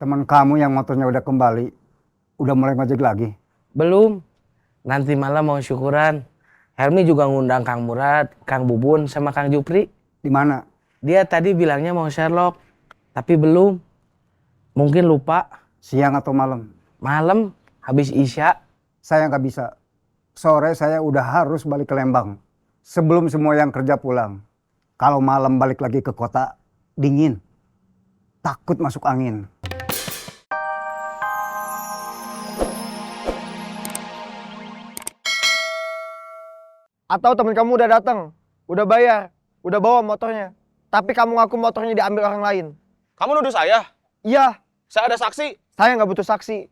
Teman kamu yang motornya udah kembali, udah mulai ngojek lagi. Belum. Nanti malam mau syukuran. Helmi juga ngundang Kang Murad, Kang Bubun, sama Kang Jupri. Di mana? Dia tadi bilangnya mau Sherlock, tapi belum. Mungkin lupa. Siang atau malam? Malam, habis Isya. Saya nggak bisa. Sore saya udah harus balik ke Lembang. Sebelum semua yang kerja pulang. Kalau malam balik lagi ke kota, dingin. Takut masuk angin. Atau temen kamu udah datang, udah bayar, udah bawa motornya. Tapi kamu ngaku motornya diambil orang lain. Kamu nuduh saya? Iya, Saya ada saksi. saya nggak butuh saksi.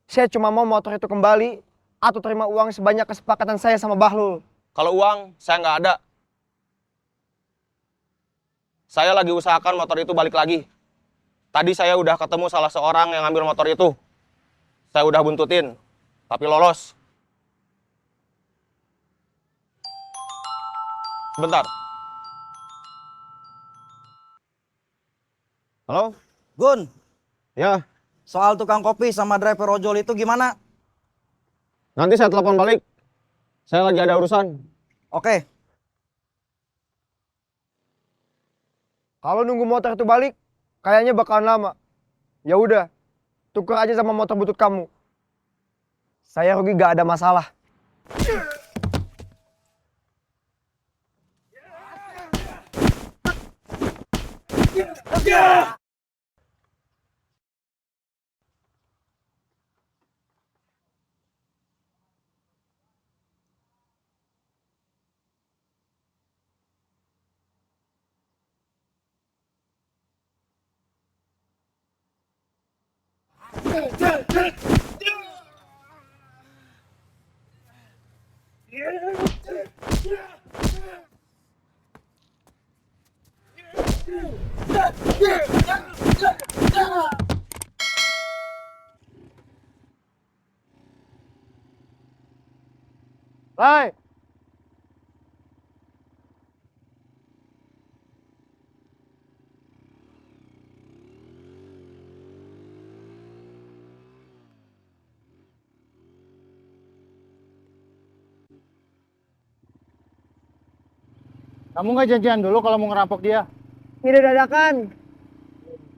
Saya cuma mau motor itu kembali atau terima uang sebanyak kesepakatan saya sama Bahlul. Kalau uang, saya nggak ada. Saya lagi usahakan motor itu balik lagi. Tadi saya udah ketemu salah seorang yang ngambil motor itu. Saya udah buntutin, tapi lolos. Sebentar. Halo? Gun, Ya, soal tukang kopi sama driver ojol itu gimana? nanti saya telepon balik. Saya lagi ada urusan. Oke, Kalau nunggu motor itu balik, kayaknya bakalan lama. Ya udah, tuker aja sama motor butut kamu. Saya rugi gak ada masalah. Lai, Kamu nggak janjian dulu kalau mau ngerampok dia? ini dadakan.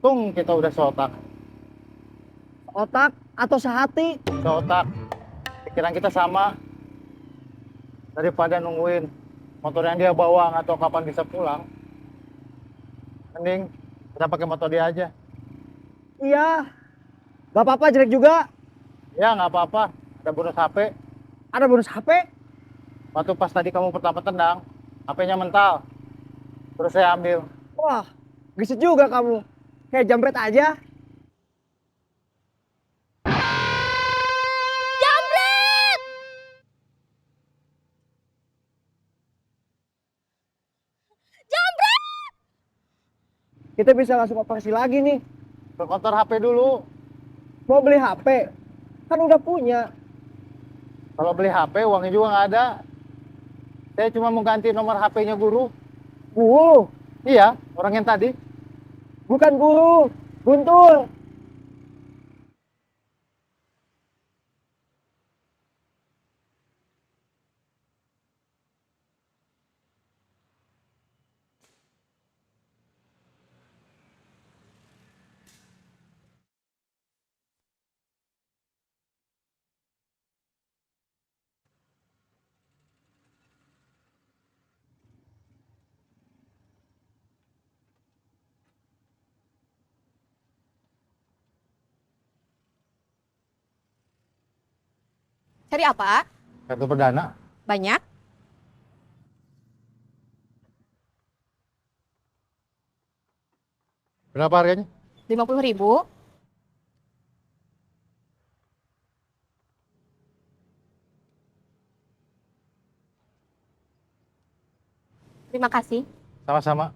Tung kita udah seotak. Otak atau sehati? Seotak. Pikiran kita sama. Daripada nungguin motor yang dia bawa nggak tahu kapan bisa pulang. Mending kita pakai motor dia aja. Iya. Gak apa-apa jelek juga. Ya nggak apa-apa. Ada bonus HP. Ada bonus HP. Waktu pas tadi kamu pertama tendang, HP-nya mental. Terus saya ambil. Wah, gesit juga kamu. Kayak jambret aja. Kita bisa langsung operasi lagi nih. Ke konter HP dulu. Mau beli HP? Kan udah punya. Kalau beli HP uangnya juga nggak ada. Saya cuma mau ganti nomor HP-nya guru. Guru, Iya, orang yang tadi. bukan guru. Guntur. Cari apa? Kartu perdana. Banyak? Berapa harganya? 50.000. Terima kasih. Sama-sama.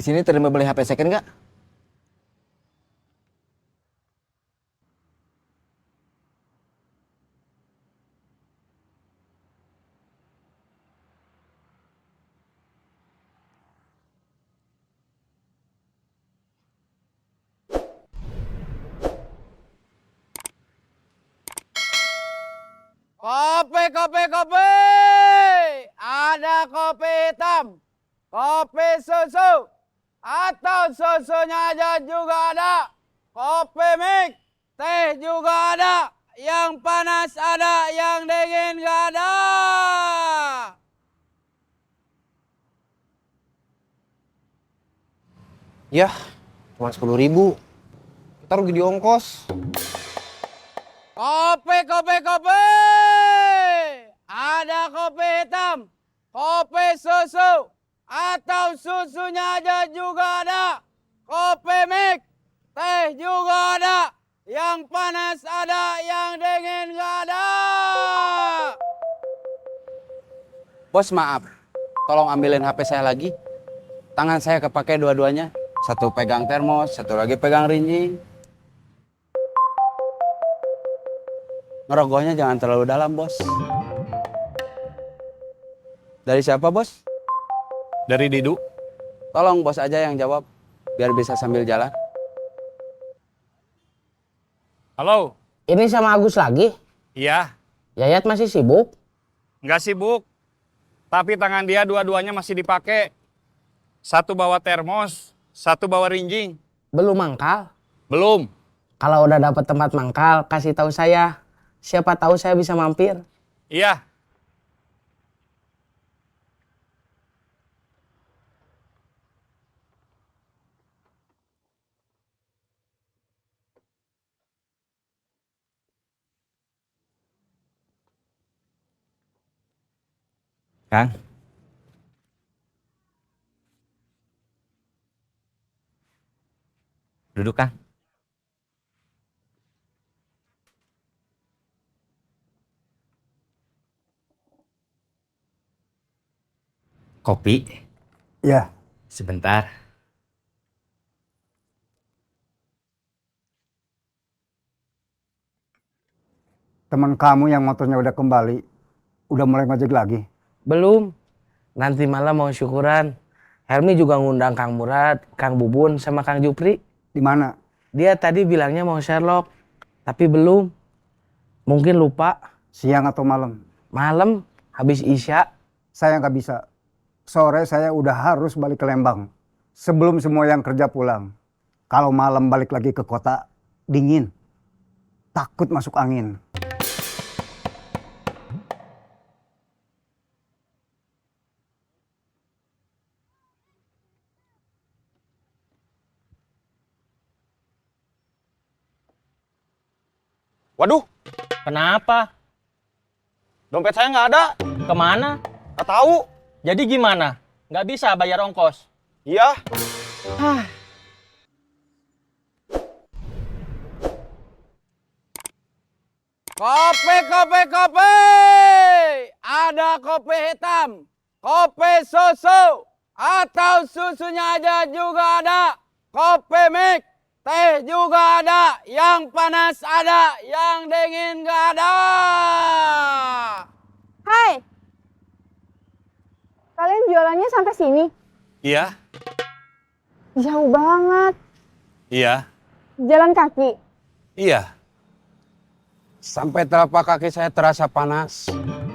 Di sini terima beli HP second nggak? Kopi, kopi, kopi. Ada kopi hitam, kopi susu, atau susunya aja juga ada. Kopi mix, teh juga ada. Yang panas ada, yang dingin gak ada. Yah, cuma 10.000. Kita rugi di ongkos. Kopi, kopi, kopi. Ada kopi hitam, kopi susu, atau susunya aja juga ada. Kopi mix, teh juga ada. Yang panas ada, yang dingin gak ada. Bos maaf, tolong ambilin HP saya lagi. Tangan saya kepake dua-duanya. Satu pegang termos, satu lagi pegang rinjing. Ngerogohnya jangan terlalu dalam, bos. Dari siapa, bos? Dari Didu. Tolong bos aja yang jawab, biar bisa sambil jalan. Halo. Ini sama Agus lagi? Iya, Yayat masih sibuk? nggak sibuk. Tapi tangan dia dua-duanya masih dipakai. Satu bawa termos, satu bawa rinjing. Belum mangkal? Belum. Kalau udah dapat tempat mangkal, kasih tahu saya. Siapa tahu saya bisa mampir. Iya. Kang, duduk, Kang. Kopi, Ya, sebentar. teman kamu yang motornya udah kembali, udah mulai ngojek lagi. Belum. Nanti malam mau syukuran. Helmi juga ngundang Kang Murad, Kang Bubun, sama Kang Jupri. Di mana? Dia tadi bilangnya mau Sherlock, tapi belum. Mungkin lupa. Siang atau malam? Malam, habis Isya. Saya nggak bisa. Sore saya udah harus balik ke Lembang. Sebelum semua yang kerja pulang. Kalau malam balik lagi ke kota, dingin. Takut masuk angin. Waduh, Kenapa? dompet saya nggak ada. Kemana? Nggak tahu. Jadi gimana? Nggak bisa bayar ongkos? Iya. Kopi, kopi, kopi. Ada kopi hitam, kopi susu, atau susunya aja juga ada. Kopi mix, teh juga ada. Yang panas ada, yang dingin gak ada. Hai. Kalian jualannya sampai sini? Iya. Jauh banget. Iya. Jalan kaki. Iya. Sampai telapak kaki saya terasa panas.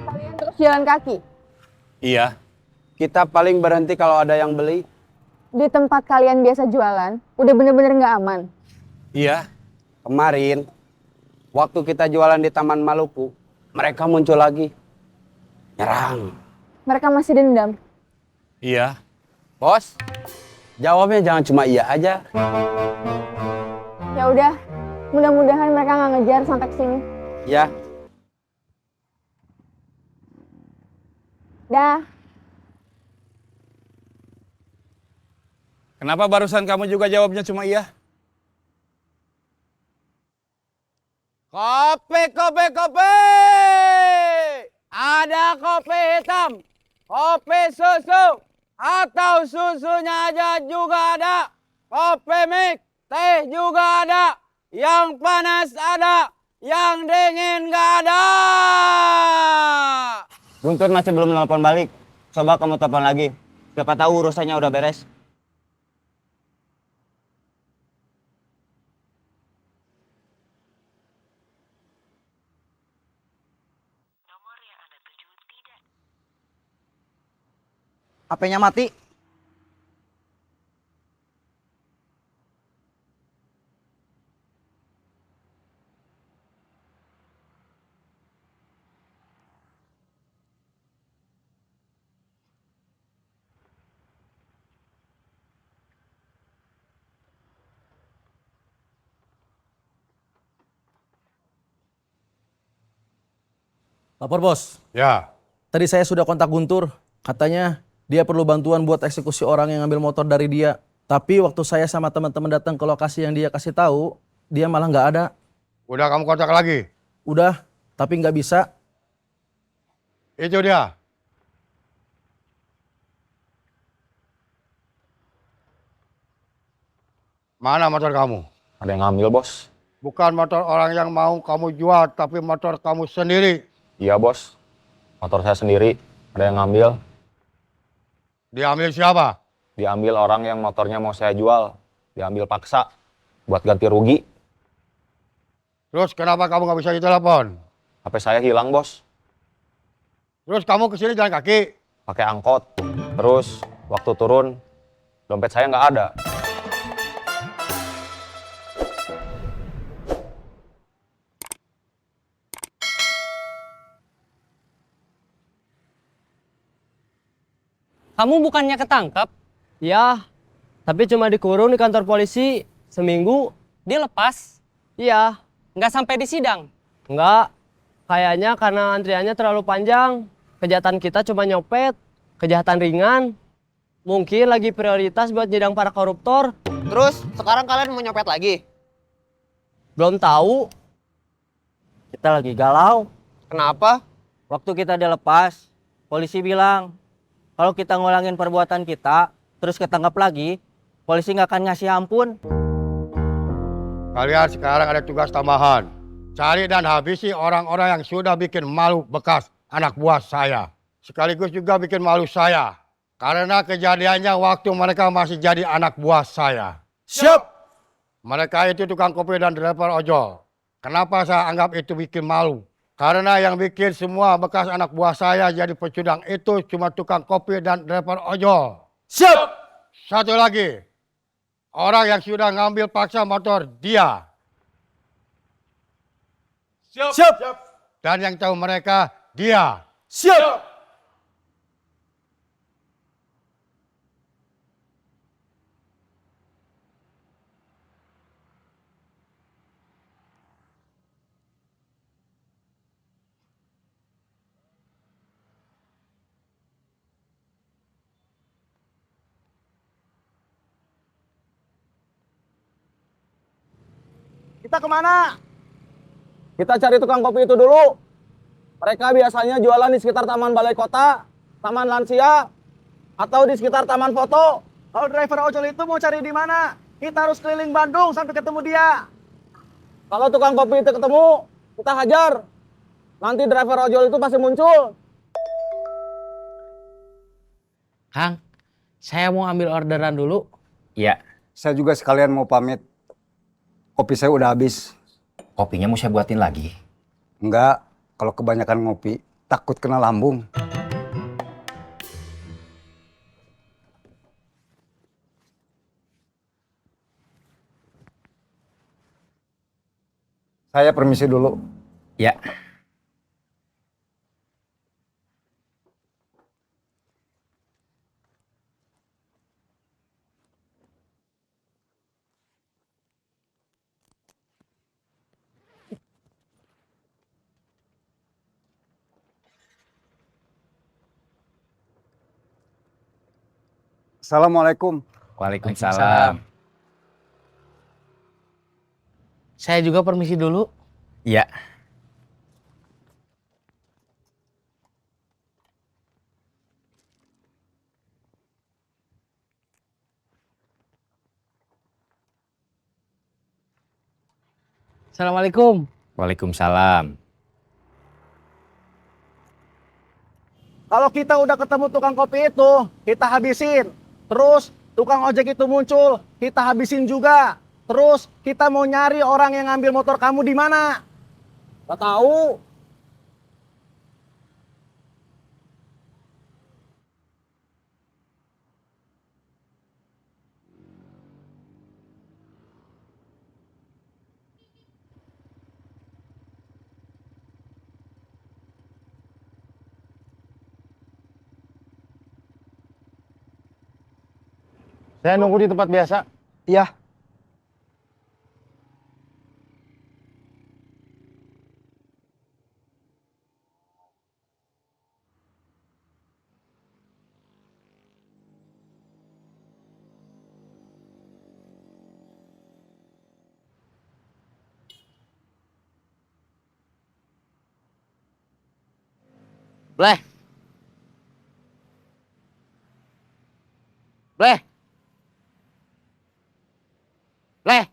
Kalian terus jalan kaki. Iya. Kita paling berhenti kalau ada yang beli. Di tempat kalian biasa jualan, udah bener-bener nggak aman. Iya. Kemarin, waktu kita jualan di Taman Maluku, mereka muncul lagi. Nyerang. Mereka masih dendam. Iya. Bos, jawabnya jangan cuma iya aja. Ya udah, mudah-mudahan mereka nggak ngejar sampai ke sini. Ya, Dah. Kenapa barusan kamu juga jawabnya cuma iya? Kopi, kopi, kopi. Ada kopi hitam, kopi susu, atau susunya aja juga ada. Kopi mik, teh juga ada. Yang panas ada, yang dingin gak ada. Guntur masih belum nelpon balik. Coba kamu telepon lagi. Siapa tahu urusannya udah beres. HP-nya mati. Lapor bos, Ya, tadi saya sudah kontak Guntur. Katanya dia perlu bantuan buat eksekusi orang yang ngambil motor dari dia. Tapi waktu saya sama teman-teman datang ke lokasi yang dia kasih tahu, dia malah nggak ada. udah kamu kontak lagi. Udah, tapi nggak bisa. Itu dia. Mana motor kamu? Ada yang ngambil, bos. Bukan motor orang yang mau kamu jual, tapi motor kamu sendiri. Iya, bos. Motor saya sendiri. Ada yang ngambil. Diambil siapa? Diambil orang yang motornya mau saya jual. Diambil paksa. Buat ganti rugi. Terus kenapa kamu nggak bisa ditelepon? HP saya hilang, bos. Terus kamu kesini jalan kaki? Pakai angkot. Terus, waktu turun, dompet saya nggak ada. Kamu bukannya ketangkap? Ya, tapi cuma dikurung di kantor polisi seminggu. Dia lepas? Iya. Nggak sampai di sidang? Nggak. Kayaknya karena antriannya terlalu panjang. Kejahatan kita cuma nyopet. Kejahatan ringan. Mungkin lagi prioritas buat nyidang para koruptor. Terus sekarang kalian mau nyopet lagi? Belum tahu. Kita lagi galau. Kenapa? Waktu kita dilepas, polisi bilang, kalau kita ngulangin perbuatan kita, terus ketangkap lagi, polisi nggak akan ngasih ampun. Kalian sekarang ada tugas tambahan. Cari dan habisi orang-orang yang sudah bikin malu bekas anak buah saya. Sekaligus juga bikin malu saya. Karena kejadiannya waktu mereka masih jadi anak buah saya. Siap! Mereka itu tukang kopi dan driver ojol. Kenapa saya anggap itu bikin malu? Karena yang bikin semua bekas anak buah saya jadi pecundang itu cuma tukang kopi dan driver ojol. Siap! Satu lagi, orang yang sudah ngambil paksa motor dia. Siap! Dan yang tahu mereka dia. Siap! Kita kemana? Kita cari tukang kopi itu dulu. Mereka biasanya jualan di sekitar Taman Balai Kota, Taman Lansia, atau di sekitar Taman Foto. Kalau driver ojol itu mau cari di mana? Kita harus keliling Bandung sampai ketemu dia. Kalau tukang kopi itu ketemu, kita hajar. Nanti driver ojol itu pasti muncul. Kang, saya mau ambil orderan dulu. Iya, Saya juga sekalian mau pamit. Kopi saya udah habis. kopinya mau saya buatin lagi. Enggak, kalau kebanyakan ngopi, takut kena lambung. Saya permisi dulu. Ya. Assalamualaikum. Waalaikumsalam. Saya juga permisi dulu. Iya. Assalamualaikum. Waalaikumsalam. Kalau kita udah ketemu tukang kopi itu, kita habisin. Terus tukang ojek itu muncul, kita habisin juga. Terus kita mau nyari orang yang ngambil motor kamu di mana? Gak tahu. Saya nunggu di tempat biasa. Iya. Bleh. Bleh. Bleh.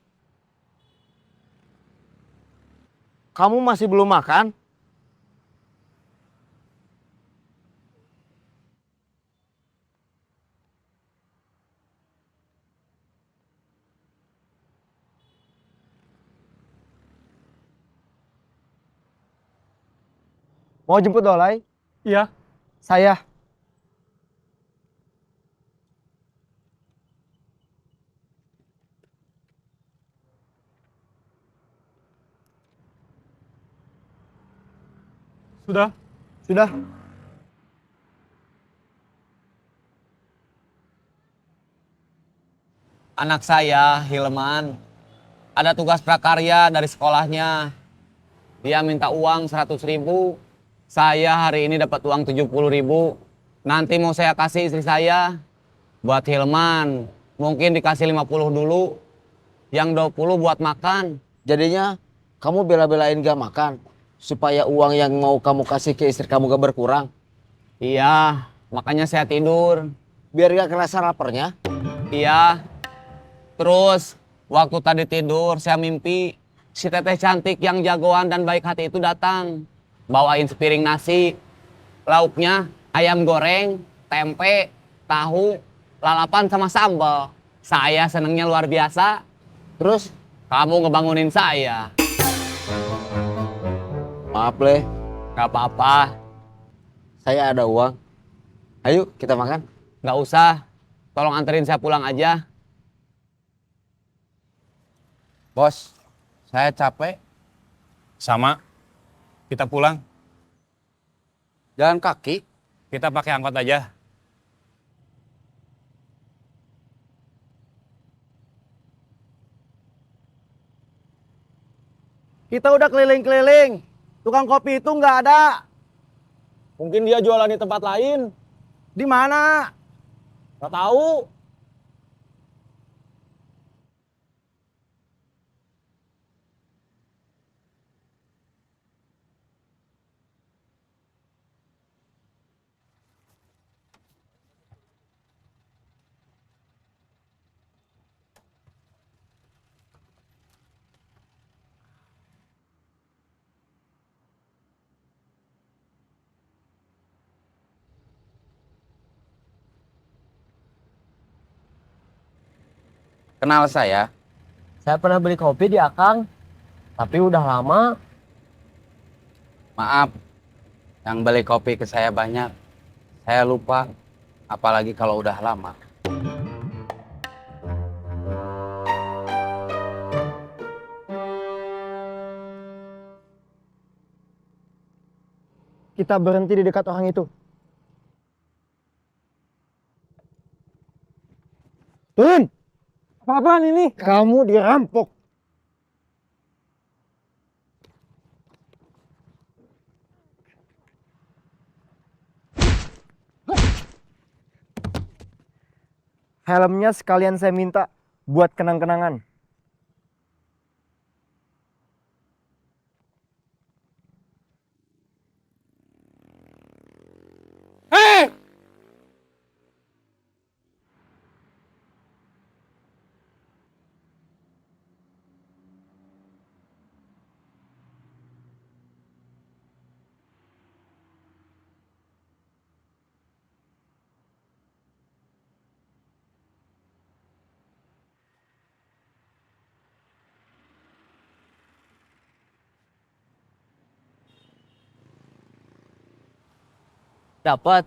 Kamu masih belum makan? Mau jemput Dolai? Iya. Saya. Sudah. Sudah. Anak saya, Hilman, ada tugas prakarya dari sekolahnya. Dia minta uang 100.000. Saya hari ini dapat uang 70.000. Nanti mau saya kasih istri saya. Buat Hilman, mungkin dikasih 50 dulu. Yang 20 buat makan. Jadinya kamu bela-belain gak makan supaya uang yang mau kamu kasih ke istri kamu gak berkurang. Iya, makanya saya tidur. Biar gak kerasa laparnya. Iya. Terus, waktu tadi tidur saya mimpi si teteh cantik yang jagoan dan baik hati itu datang. Bawain sepiring nasi. Lauknya ayam goreng, tempe, tahu, lalapan sama sambal. Saya senengnya luar biasa. Terus? Kamu ngebangunin saya. Maaf leh. Gak apa-apa. Saya ada uang. Ayo kita makan. Gak usah. Tolong anterin saya pulang aja. Bos, saya capek. Sama. Kita pulang. Jalan kaki. Kita pakai angkot aja. Kita udah keliling-keliling. Tukang kopi itu nggak ada. Mungkin dia jualan di tempat lain. Di mana? Gak tahu. Kenal saya? Saya pernah beli kopi di Akang, tapi udah lama. Maaf, yang beli kopi ke saya banyak. Saya lupa, apalagi kalau udah lama. Kita berhenti di dekat orang itu. Turun! Apa-apaan ini? Kamu dirampok. Helmnya sekalian saya minta buat kenang-kenangan. Dapat.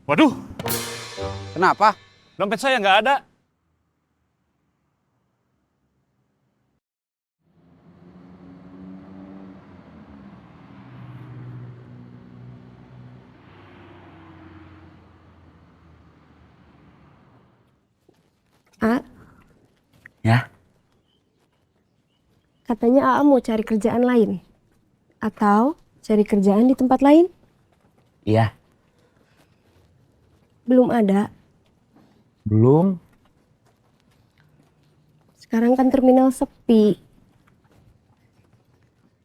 Waduh, Kenapa? dompet saya nggak ada. A, Ya, katanya AA mau cari kerjaan lain. Atau cari kerjaan di tempat lain? iya, Belum ada. belum. Sekarang kan terminal sepi.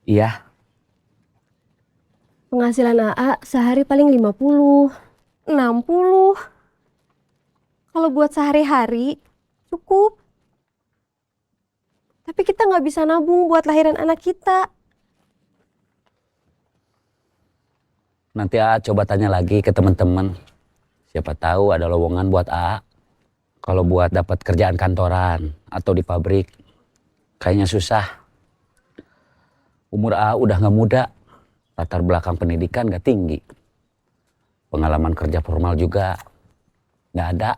Iya, Penghasilan AA sehari paling 50, 60. Kalau buat sehari-hari, cukup. Tapi kita nggak bisa nabung buat lahiran anak kita. nanti A coba tanya lagi ke teman-teman. Siapa tahu ada lowongan buat A. Kalau buat dapat kerjaan kantoran atau di pabrik, kayaknya susah. Umur A udah nggak muda, latar belakang pendidikan nggak tinggi. Pengalaman kerja formal juga nggak ada.